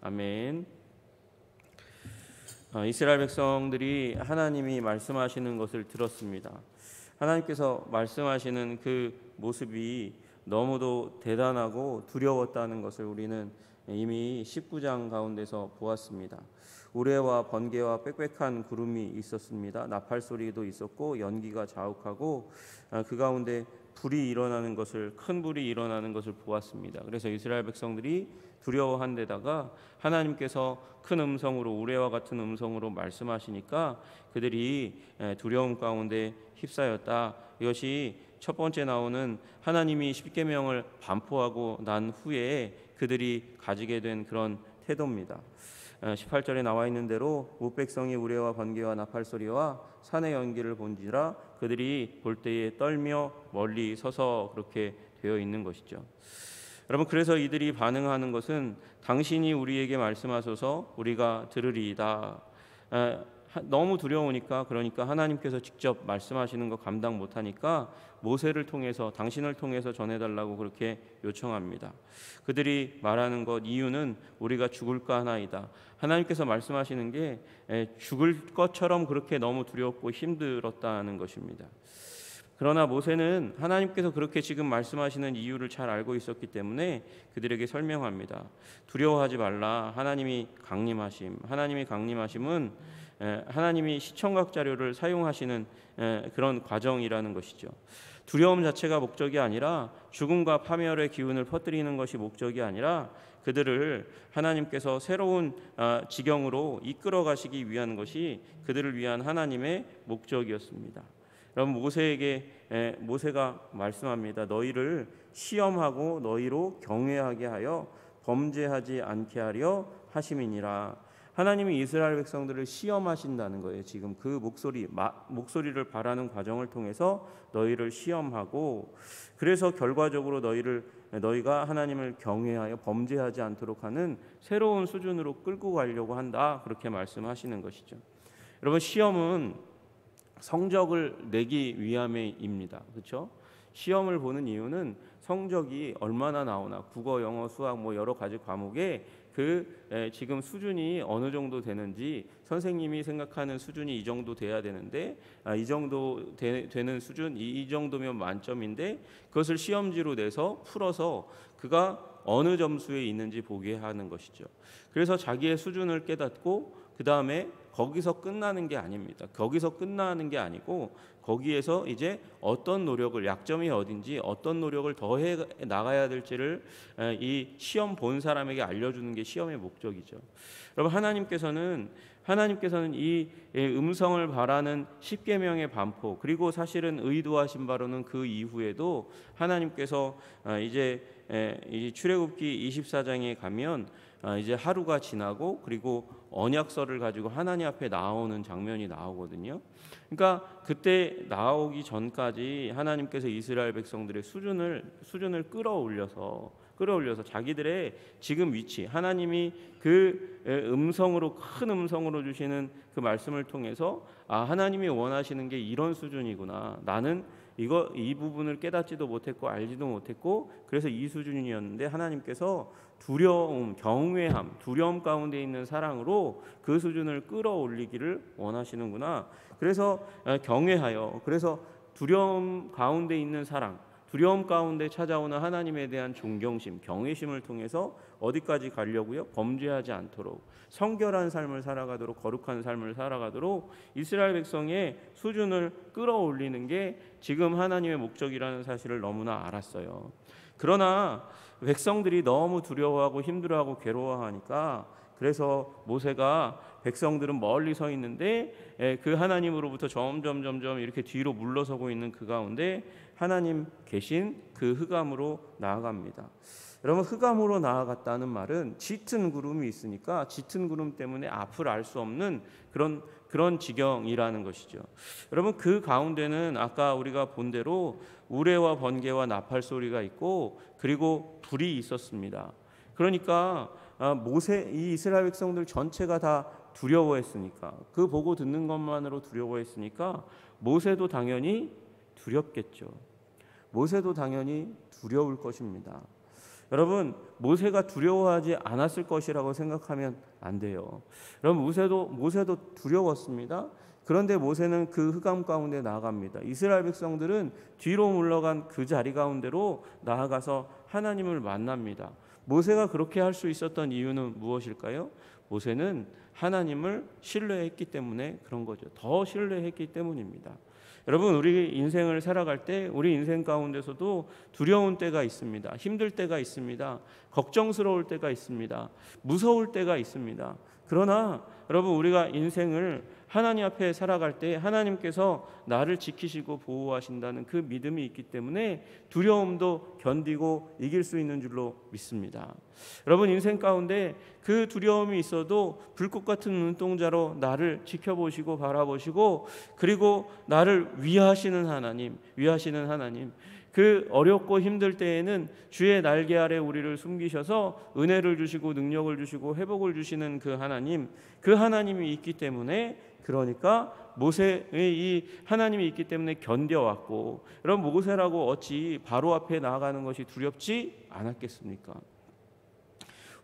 아멘. 이스라엘 백성들이 하나님이 말씀하시는 것을 들었습니다. 하나님께서 말씀하시는 그 모습이 너무도 대단하고 두려웠다는 것을 우리는 이미 19장 가운데서 보았습니다. 우레와 번개와 빽빽한 구름이 있었습니다. 나팔 소리도 있었고 연기가 자욱하고 그 가운데 큰 불이 일어나는 것을 보았습니다. 그래서 이스라엘 백성들이 두려워한 데다가 하나님께서 큰 음성으로 우레와 같은 음성으로 말씀하시니까 그들이 두려움 가운데 휩싸였다. 이것이 첫 번째 나오는 하나님이 십계명을 반포하고 난 후에 그들이 가지게 된 그런 태도입니다. 18절에 나와 있는 대로 무백성이 우레와 번개와 나팔 소리와 산의 연기를 본지라 그들이 볼 때에 떨며 멀리 서서 그렇게 되어 있는 것이죠. 여러분, 그래서 이들이 반응하는 것은 당신이 우리에게 말씀하소서 우리가 들으리이다. 너무 두려우니까, 그러니까 하나님께서 직접 말씀하시는 거 감당 못하니까 모세를 통해서, 당신을 통해서 전해달라고 그렇게 요청합니다. 그들이 말하는 것 이유는 우리가 죽을까 하나이다. 하나님께서 말씀하시는 게 죽을 것처럼 그렇게 너무 두렵고 힘들었다는 것입니다. 그러나 모세는 하나님께서 그렇게 지금 말씀하시는 이유를 잘 알고 있었기 때문에 그들에게 설명합니다. 두려워하지 말라. 하나님이 강림하심은 하나님이 시청각 자료를 사용하시는 그런 과정이라는 것이죠. 두려움 자체가 목적이 아니라 죽음과 파멸의 기운을 퍼뜨리는 것이 목적이 아니라 그들을 하나님께서 새로운 지경으로 이끌어 가시기 위한 것이 그들을 위한 하나님의 목적이었습니다. 여러분, 모세가 말씀합니다. 너희를 시험하고 너희로 경외하게 하여 범죄하지 않게 하려 하심이니라. 하나님이 이스라엘 백성들을 시험하신다는 거예요. 지금 그 목소리를 바라는 과정을 통해서 너희를 시험하고, 그래서 결과적으로 너희가 하나님을 경외하여 범죄하지 않도록 하는 새로운 수준으로 끌고 가려고 한다. 그렇게 말씀하시는 것이죠. 여러분, 시험은 성적을 내기 위함입니다. 그렇죠? 시험을 보는 이유는 성적이 얼마나 나오나, 국어, 영어, 수학 여러 가지 과목에 지금 수준이 어느 정도 되는지, 선생님이 생각하는 수준이 이 정도 돼야 되는데 이 정도 되는 수준, 이 정도면 만점인데 그것을 시험지로 내서 풀어서 그가 어느 점수에 있는지 보게 하는 것이죠. 그래서 자기의 수준을 깨닫고 그 다음에 거기서 끝나는 게 아닙니다. 거기서 끝나는 게 아니고 거기에서 이제 어떤 노력을, 약점이 어딘지 어떤 노력을 더 해 나가야 될지를 이 시험 본 사람에게 알려주는 게 시험의 목적이죠. 여러분, 하나님께서는 이 음성을 바라는 십계명의 반포, 그리고 사실은 의도하신 바로는 그 이후에도 하나님께서 이제 출애굽기 24장에 가면 이제 하루가 지나고 그리고 언약서를 가지고 하나님 앞에 나오는 장면이 나오거든요. 그러니까 그때 나오기 전까지 하나님께서 이스라엘 백성들의 수준을 끌어올려서 자기들의 지금 위치, 하나님이 그 큰 음성으로 주시는 그 말씀을 통해서 하나님이 원하시는 게 이런 수준이구나. 나는 이 부분을 깨닫지도 못했고 알지도 못했고 그래서 이 수준이었는데 하나님께서 두려움 가운데 있는 사랑으로 그 수준을 끌어올리기를 원하시는구나. 그래서 경외하여, 그래서 두려움 가운데 있는 사랑, 두려움 가운데 찾아오는 하나님에 대한 존경심, 경외심을 통해서 어디까지 가려고요? 범죄하지 않도록, 성결한 삶을 살아가도록, 거룩한 삶을 살아가도록 이스라엘 백성의 수준을 끌어올리는 게 지금 하나님의 목적이라는 사실을 너무나 알았어요. 그러나 백성들이 너무 두려워하고 힘들어하고 괴로워하니까, 그래서 모세가 백성들은 멀리 서 있는데 그 하나님으로부터 점점 이렇게 뒤로 물러서고 있는 그 가운데 하나님 계신 그 흑암으로 나아갑니다. 여러분, 흑암으로 나아갔다는 말은 짙은 구름이 있으니까 짙은 구름 때문에 앞을 알 수 없는 그런 지경이라는 것이죠. 여러분, 그 가운데는 아까 우리가 본 대로 우레와 번개와 나팔 소리가 있고 그리고 불이 있었습니다. 그러니까 이 이스라엘 백성들 전체가 다 두려워했으니까, 그 보고 듣는 것만으로 두려워했으니까 모세도 당연히 두렵겠죠. 모세도 당연히 두려울 것입니다. 여러분, 모세가 두려워하지 않았을 것이라고 생각하면 안 돼요. 여러분, 모세도 두려웠습니다. 그런데 모세는 그 흑암 가운데 나아갑니다. 이스라엘 백성들은 뒤로 물러간 그 자리 가운데로 나아가서 하나님을 만납니다. 모세가 그렇게 할 수 있었던 이유는 무엇일까요? 모세는 하나님을 신뢰했기 때문에 그런 거죠. 더 신뢰했기 때문입니다. 여러분, 우리 인생을 살아갈 때 우리 인생 가운데서도 두려운 때가 있습니다. 힘들 때가 있습니다. 걱정스러울 때가 있습니다. 무서울 때가 있습니다. 그러나 여러분, 우리가 인생을 하나님 앞에 살아갈 때 하나님께서 나를 지키시고 보호하신다는 그 믿음이 있기 때문에 두려움도 견디고 이길 수 있는 줄로 믿습니다. 여러분, 인생 가운데 그 두려움이 있어도 불꽃 같은 눈동자로 나를 지켜보시고 바라보시고 그리고 나를 위하시는 하나님, 그 어렵고 힘들 때에는 주의 날개 아래 우리를 숨기셔서 은혜를 주시고 능력을 주시고 회복을 주시는 그 하나님이 있기 때문에, 그러니까 모세의 이 하나님이 있기 때문에 견뎌왔고, 여러분, 모세라고 어찌 바로 앞에 나아가는 것이 두렵지 않았겠습니까?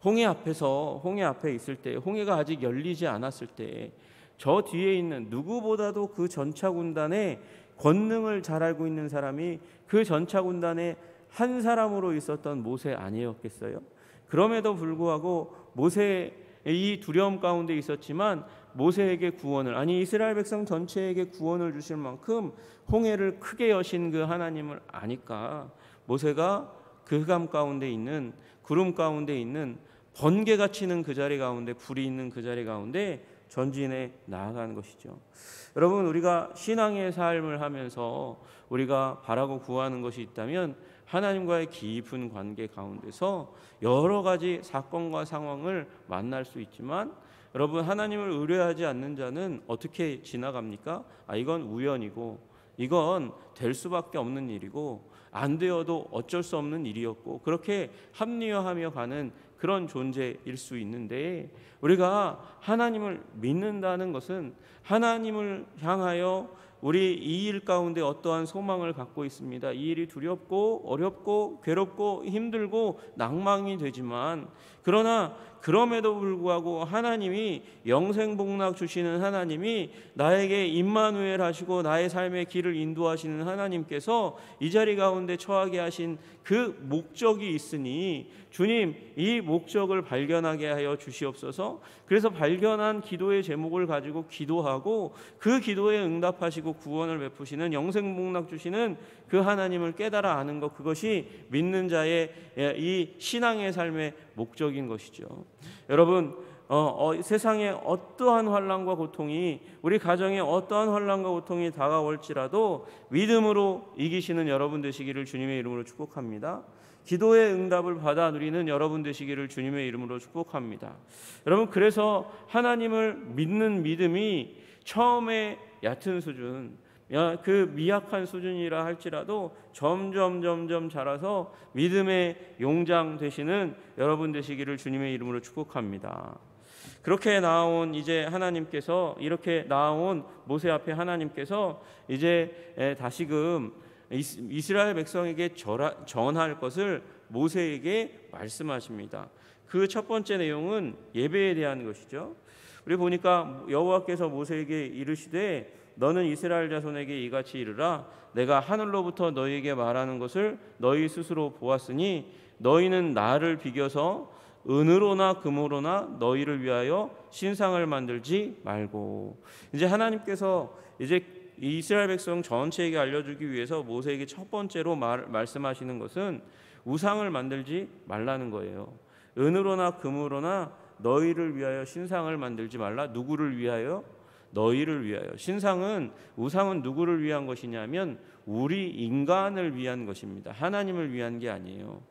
홍해 앞에 있을 때, 홍해가 아직 열리지 않았을 때 저 뒤에 있는 누구보다도 그 전차 군단의 권능을 잘 알고 있는 사람이 그 전차 군단의 한 사람으로 있었던 모세 아니었겠어요? 그럼에도 불구하고 모세의 이 두려움 가운데 있었지만 모세에게 구원을, 아니 이스라엘 백성 전체에게 구원을 주실 만큼 홍해를 크게 여신 그 하나님을 아니까 모세가 그 흑암 가운데 있는, 구름 가운데 있는, 번개가 치는 그 자리 가운데, 불이 있는 그 자리 가운데 전진해 나아가는 것이죠. 여러분, 우리가 신앙의 삶을 하면서 우리가 바라고 구하는 것이 있다면 하나님과의 깊은 관계 가운데서 여러 가지 사건과 상황을 만날 수 있지만, 여러분, 하나님을 의뢰하지 않는 자는 어떻게 지나갑니까? 이건 우연이고, 이건 될 수밖에 없는 일이고, 안 되어도 어쩔 수 없는 일이었고, 그렇게 합리화하며 가는 그런 존재일 수 있는데, 우리가 하나님을 믿는다는 것은 하나님을 향하여 우리 이 일 가운데 어떠한 소망을 갖고 있습니다. 이 일이 두렵고 어렵고 괴롭고 힘들고 낭망이 되지만, 그러나 그럼에도 불구하고 하나님이 영생복락 주시는 하나님이 나에게 임마누엘 하시고 나의 삶의 길을 인도하시는 하나님께서 이 자리 가운데 처하게 하신 그 목적이 있으니 주님, 이 목적을 발견하게 하여 주시옵소서. 그래서 발견한 기도의 제목을 가지고 기도하고 그 기도에 응답하시고 구원을 베푸시는, 영생복락 주시는 그 하나님을 깨달아 아는 것, 그것이 믿는 자의 이 신앙의 삶의 목적인 것이죠. 여러분, 세상에 어떠한 환난과 고통이, 우리 가정에 어떠한 환난과 고통이 다가올지라도 믿음으로 이기시는 여러분 되시기를 주님의 이름으로 축복합니다. 기도의 응답을 받아 누리는 여러분 되시기를 주님의 이름으로 축복합니다. 여러분, 그래서 하나님을 믿는 믿음이 처음에 얕은 수준, 그 미약한 수준이라 할지라도 점점 자라서 믿음의 용장 되시는 여러분 되시기를 주님의 이름으로 축복합니다. 그렇게 나온 이제 하나님께서, 이렇게 나온 모세 앞에 하나님께서 이제 다시금 이스라엘 백성에게 전할 것을 모세에게 말씀하십니다. 그 첫 번째 내용은 예배에 대한 것이죠. 우리 보니까 여호와께서 모세에게 이르시되 너는 이스라엘 자손에게 이같이 이르라. 내가 하늘로부터 너희에게 말하는 것을 너희 스스로 보았으니 너희는 나를 비겨서 은으로나 금으로나 너희를 위하여 신상을 만들지 말고. 이제 하나님께서 이제 이스라엘 백성 전체에게 알려주기 위해서 모세에게 첫 번째로 말씀하시는 것은 우상을 만들지 말라는 거예요. 은으로나 금으로나 너희를 위하여 신상을 만들지 말라. 누구를 위하여? 너희를 위하여. 우상은 누구를 위한 것이냐면 우리 인간을 위한 것입니다. 하나님을 위한 게 아니에요.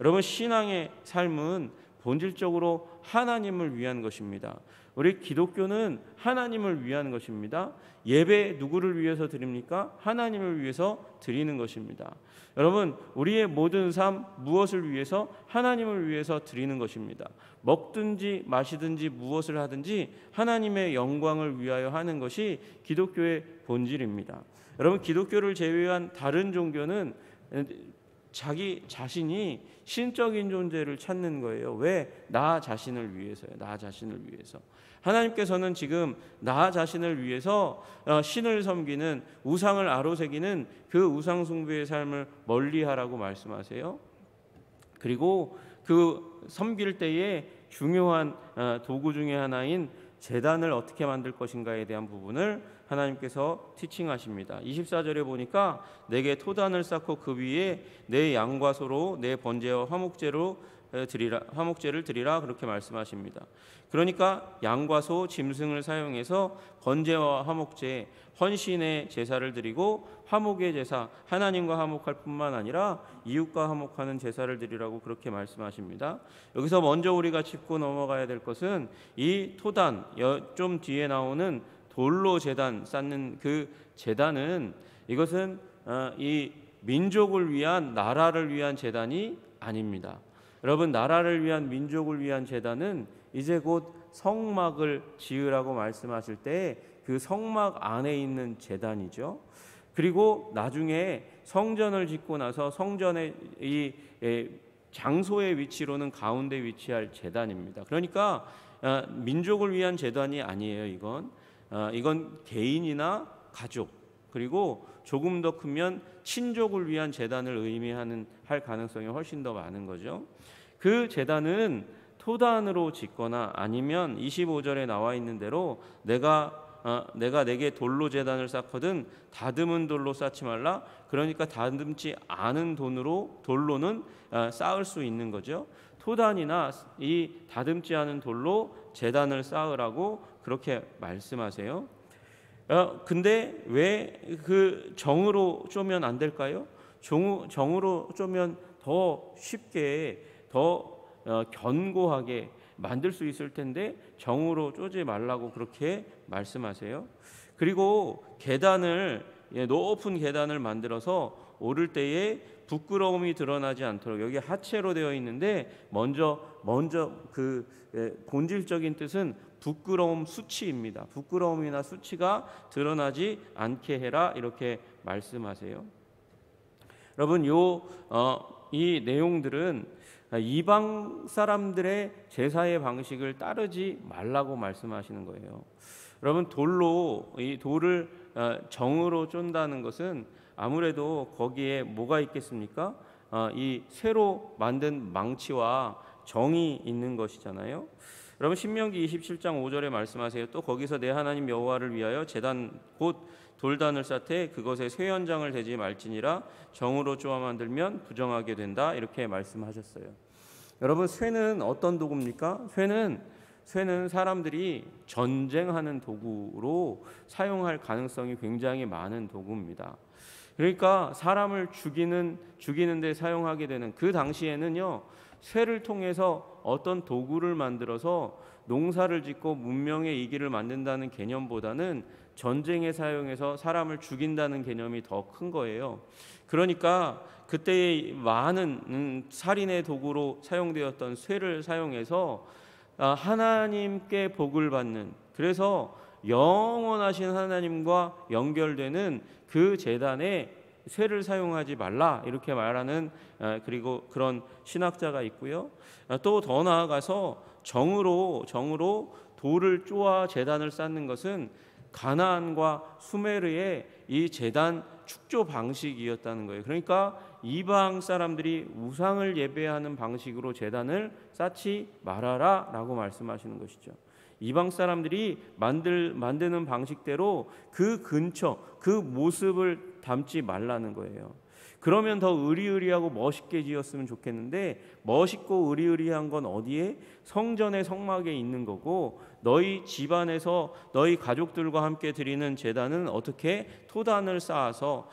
여러분, 신앙의 삶은 본질적으로 하나님을 위한 것입니다. 우리 기독교는 하나님을 위한 것입니다. 예배 누구를 위해서 드립니까? 하나님을 위해서 드리는 것입니다. 여러분, 우리의 모든 삶 무엇을 위해서? 하나님을 위해서 드리는 것입니다. 먹든지 마시든지 무엇을 하든지 하나님의 영광을 위하여 하는 것이 기독교의 본질입니다. 여러분, 기독교를 제외한 다른 종교는 자기 자신이 신적인 존재를 찾는 거예요. 왜? 나 자신을 위해서요. 나 자신을 위해서. 하나님께서는 지금 나 자신을 위해서 신을 섬기는, 우상을 아로새기는 그 우상 숭배의 삶을 멀리하라고 말씀하세요. 그리고 그 섬길 때에 중요한 도구 중에 하나인 제단을 어떻게 만들 것인가에 대한 부분을 하나님께서 티칭하십니다. 24절에 보니까 내게 토단을 쌓고 그 위에 내 양과 소로 내 번제와 화목제를 드리라 그렇게 말씀하십니다. 그러니까 양과 소, 짐승을 사용해서 번제와 화목제, 헌신의 제사를 드리고 화목의 제사, 하나님과 화목할 뿐만 아니라 이웃과 화목하는 제사를 드리라고 그렇게 말씀하십니다. 여기서 먼저 우리가 짚고 넘어가야 될 것은 이 토단, 좀 뒤에 나오는 돌로 제단 쌓는 그 제단은, 이것은 이 민족을 위한, 나라를 위한 제단이 아닙니다. 여러분, 나라를 위한, 민족을 위한 제단은 이제 곧 성막을 지으라고 말씀하실 때 그 성막 안에 있는 제단이죠. 그리고 나중에 성전을 짓고 나서 성전의 이 장소의 위치로는 가운데 위치할 제단입니다. 그러니까 민족을 위한 제단이 아니에요. 이건 개인이나 가족, 그리고 조금 더 크면 친족을 위한 제단을 할 가능성이 훨씬 더 많은 거죠. 그 제단은 토단으로 짓거나 아니면 25절에 나와 있는 대로 내가 내게 돌로 제단을 쌓거든 다듬은 돌로 쌓지 말라. 그러니까 다듬지 않은 돌로는 쌓을 수 있는 거죠. 토단이나 이 다듬지 않은 돌로 제단을 쌓으라고 그렇게 말씀하세요. 근데 왜 그 정으로 쪼면 안 될까요? 정으로 쪼면 더 쉽게, 더 견고하게 만들 수 있을 텐데 정으로 쪼지 말라고 그렇게 말씀하세요. 그리고 높은 계단을 만들어서 오를 때에 부끄러움이 드러나지 않도록, 여기 하체로 되어 있는데 먼저 그 본질적인 뜻은 부끄러움, 수치입니다. 부끄러움이나 수치가 드러나지 않게 해라 이렇게 말씀하세요. 여러분, 이 내용들은 이방 사람들의 제사의 방식을 따르지 말라고 말씀하시는 거예요. 여러분, 이 돌을 정으로 쫀다는 것은 아무래도 거기에 뭐가 있겠습니까? 이 새로 만든 망치와 정이 있는 것이잖아요. 여러분, 신명기 27장 5절에 말씀하세요. 또 거기서 내 하나님 여호와를 위하여 제단 곧 돌단을 쌓되 그것에 쇠 연장을 대지 말지니라. 정으로 쪼아 만들면 부정하게 된다 이렇게 말씀하셨어요. 여러분, 쇠는 어떤 도구입니까? 쇠는 사람들이 전쟁하는 도구로 사용할 가능성이 굉장히 많은 도구입니다. 그러니까 사람을 죽이는 데 사용하게 되는, 그 당시에는요, 쇠를 통해서 어떤 도구를 만들어서 농사를 짓고 문명의 이기를 만든다는 개념보다는 전쟁에 사용해서 사람을 죽인다는 개념이 더 큰 거예요. 그러니까 그때의 많은 살인의 도구로 사용되었던 쇠를 사용해서 하나님께 복을 받는, 그래서 영원하신 하나님과 연결되는 그 제단에 쇠를 사용하지 말라 이렇게 말하는 그리고 그런 신학자가 있고요. 또 더 나아가서 정으로 돌을 쪼아 제단을 쌓는 것은 가나안과 수메르의 이 제단 축조 방식이었다는 거예요. 그러니까 이방 사람들이 우상을 예배하는 방식으로 제단을 쌓지 말아라 라고 말씀하시는 것이죠. 이방 사람들이 만드는 방식대로 그 근처, 그 모습을 담지 말라는 거예요. 그러면 더 의리의리하고 멋있게 지었으면 좋겠는데, 멋있고 의리의리한 건 어디에? 성전의 성막에 있는 거고, 너희 집안에서 너희 가족들과 함께 드리는 제단은 어떻게? 토단을 쌓아서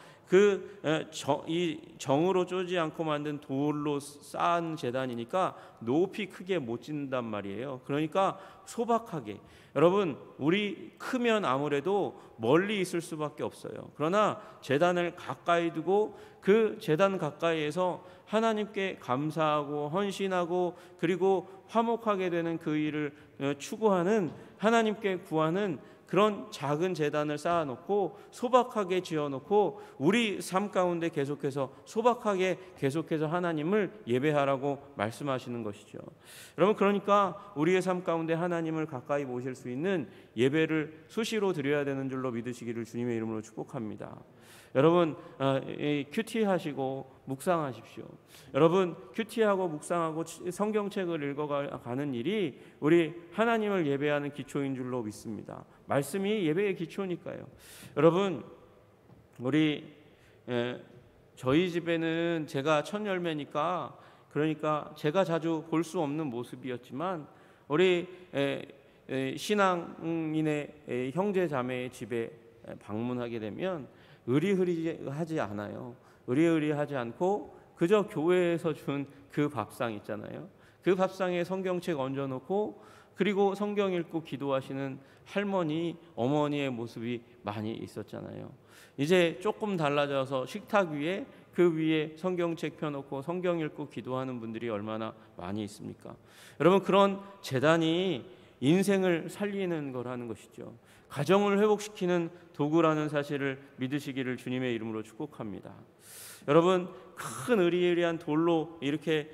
이 정으로 쪼지 않고 만든 돌로 쌓은 제단이니까 높이 크게 못 짓는단 말이에요. 그러니까 소박하게. 여러분, 우리 크면 아무래도 멀리 있을 수밖에 없어요. 그러나 제단을 가까이 두고 그 제단 가까이에서 하나님께 감사하고 헌신하고 그리고 화목하게 되는 그 일을 추구하는, 하나님께 구하는 그런 작은 제단을 쌓아놓고 소박하게 지어놓고 우리 삶 가운데 계속해서 소박하게 계속해서 하나님을 예배하라고 말씀하시는 것이죠. 여러분, 그러니까 우리의 삶 가운데 하나님을 가까이 모실 수 있는 예배를 수시로 드려야 되는 줄로 믿으시기를 주님의 이름으로 축복합니다. 여러분, 큐티하시고 묵상하십시오. 여러분, 큐티하고 묵상하고 성경책을 읽어가는 일이 우리 하나님을 예배하는 기초인 줄로 믿습니다. 말씀이 예배의 기초니까요. 여러분, 저희 집에는 제가 첫 열매니까, 그러니까 제가 자주 볼 수 없는 모습이었지만 우리 신앙인의 형제 자매의 집에 방문하게 되면 의리의리하지 않아요. 의리의리하지 않고 그저 교회에서 준 그 밥상 있잖아요. 그 밥상에 성경책 얹어놓고 그리고 성경 읽고 기도하시는 할머니, 어머니의 모습이 많이 있었잖아요. 이제 조금 달라져서 식탁 위에 그 위에 성경책 펴놓고 성경 읽고 기도하는 분들이 얼마나 많이 있습니까? 여러분, 그런 재단이 인생을 살리는 거라는 것이죠. 가정을 회복시키는 도구라는 사실을 믿으시기를 주님의 이름으로 축복합니다. 여러분, 큰 의리의리한 돌로 이렇게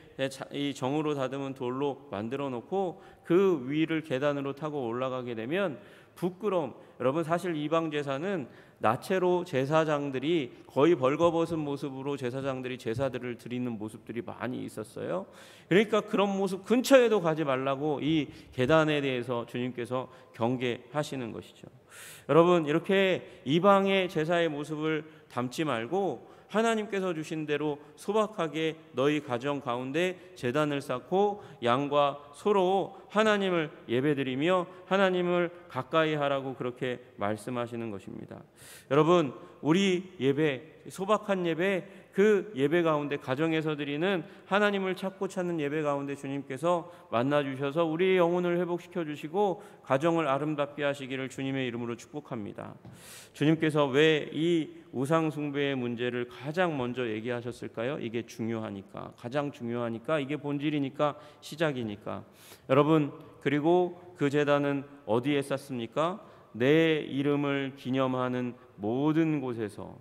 이 정으로 다듬은 돌로 만들어 놓고 그 위를 계단으로 타고 올라가게 되면 부끄러움. 여러분, 사실 이방 제사는 나체로 제사장들이 거의 벌거벗은 모습으로 제사장들이 제사들을 드리는 모습들이 많이 있었어요. 그러니까 그런 모습 근처에도 가지 말라고 이 계단에 대해서 주님께서 경계하시는 것이죠. 여러분, 이렇게 이방의 제사의 모습을 담지 말고 하나님께서 주신 대로 소박하게 너희 가정 가운데 제단을 쌓고 양과 소로 하나님을 예배드리며 하나님을 가까이 하라고 그렇게 말씀하시는 것입니다. 여러분, 우리 예배, 소박한 예배, 그 예배 가운데 가정에서 드리는 하나님을 찾는 예배 가운데 주님께서 만나주셔서 우리의 영혼을 회복시켜 주시고 가정을 아름답게 하시기를 주님의 이름으로 축복합니다. 주님께서 왜 이 우상 숭배의 문제를 가장 먼저 얘기하셨을까요? 이게 중요하니까, 가장 중요하니까, 이게 본질이니까, 시작이니까. 여러분, 그리고 그 제단은 어디에 쌓습니까? 내 이름을 기념하는 모든 곳에서,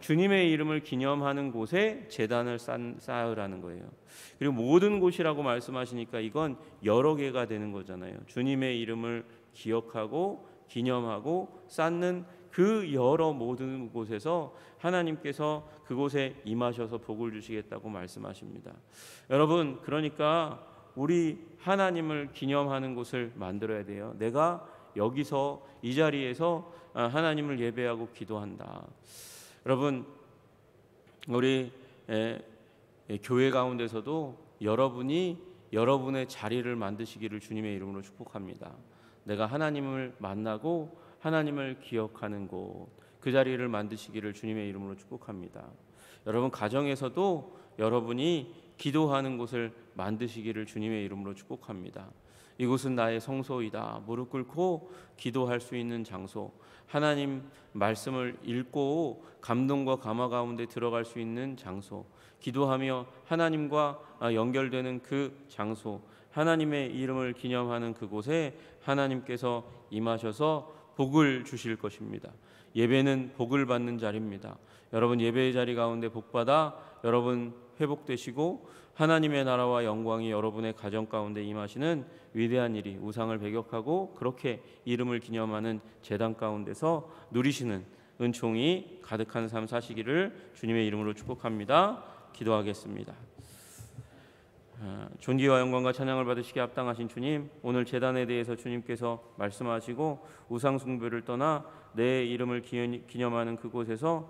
주님의 이름을 기념하는 곳에 제단을 쌓으라는 거예요. 그리고 모든 곳이라고 말씀하시니까 이건 여러 개가 되는 거잖아요. 주님의 이름을 기억하고 기념하고 쌓는 그 여러 모든 곳에서 하나님께서 그곳에 임하셔서 복을 주시겠다고 말씀하십니다. 여러분, 그러니까 우리 하나님을 기념하는 곳을 만들어야 돼요. 내가 여기서 이 자리에서 하나님을 예배하고 기도한다. 여러분, 우리 교회 가운데서도 여러분이 여러분의 자리를 만드시기를 주님의 이름으로 축복합니다. 내가 하나님을 만나고 하나님을 기억하는 곳, 그 자리를 만드시기를 주님의 이름으로 축복합니다. 여러분, 가정에서도 여러분이 기도하는 곳을 만드시기를 주님의 이름으로 축복합니다. 이곳은 나의 성소이다. 무릎 꿇고 기도할 수 있는 장소, 하나님 말씀을 읽고 감동과 감화 가운데 들어갈 수 있는 장소, 기도하며 하나님과 연결되는 그 장소, 하나님의 이름을 기념하는 그곳에 하나님께서 임하셔서 복을 주실 것입니다. 예배는 복을 받는 자리입니다. 여러분, 예배의 자리 가운데 복받아 여러분 회복되시고 하나님의 나라와 영광이 여러분의 가정 가운데 임하시는 위대한 일이, 우상을 배격하고 그렇게 이름을 기념하는 제단 가운데서 누리시는 은총이 가득한 삶 사시기를 주님의 이름으로 축복합니다. 기도하겠습니다. 존귀와 영광과 찬양을 받으시기에 합당하신 주님, 오늘 제단에 대해서 주님께서 말씀하시고 우상 숭배를 떠나 내 이름을 기념하는 그곳에서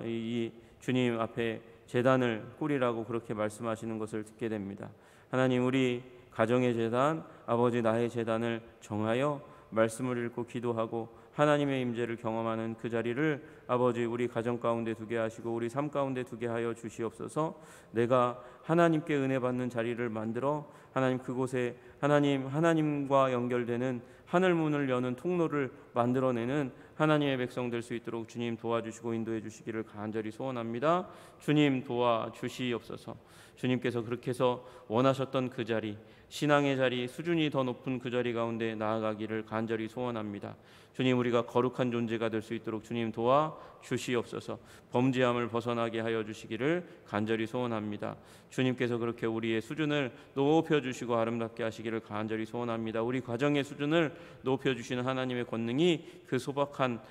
이 주님 앞에 제단을 꾸리라고 그렇게 말씀하시는 것을 듣게 됩니다. 하나님, 우리 가정의 제단, 아버지 나의 제단을 정하여 말씀을 읽고 기도하고 하나님의 임재를 경험하는 그 자리를 아버지 우리 가정 가운데 두게 하시고 우리 삶 가운데 두게 하여 주시옵소서. 내가 하나님께 은혜 받는 자리를 만들어 하나님 그곳에 하나님과 연결되는 하늘 문을 여는 통로를 만들어내는 하나님의 백성 될 수 있도록 주님 도와주시고 인도해 주시기를 간절히 소원합니다. 주님 도와주시옵소서. 주님께서 그렇게 해서 원하셨던 그 자리, 신앙의 자리, 수준이 더 높은 그 자리 가운데 나아가기를 간절히 소원합니다. 주님, 우리가 거룩한 존재가 될 수 있도록 주님 도와주시옵소서. 범죄함을 벗어나게 하여 주시기를 간절히 소원합니다. 주님께서 그렇게 우리의 수준을 높여주시고 아름답게 하시기를 간절히 소원합니다. 우리 가정의 수준을 높여주시는 하나님의 권능이 그 소박한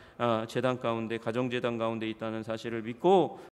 재단 가운데, 가정재단 가운데 있다는 사실을 믿고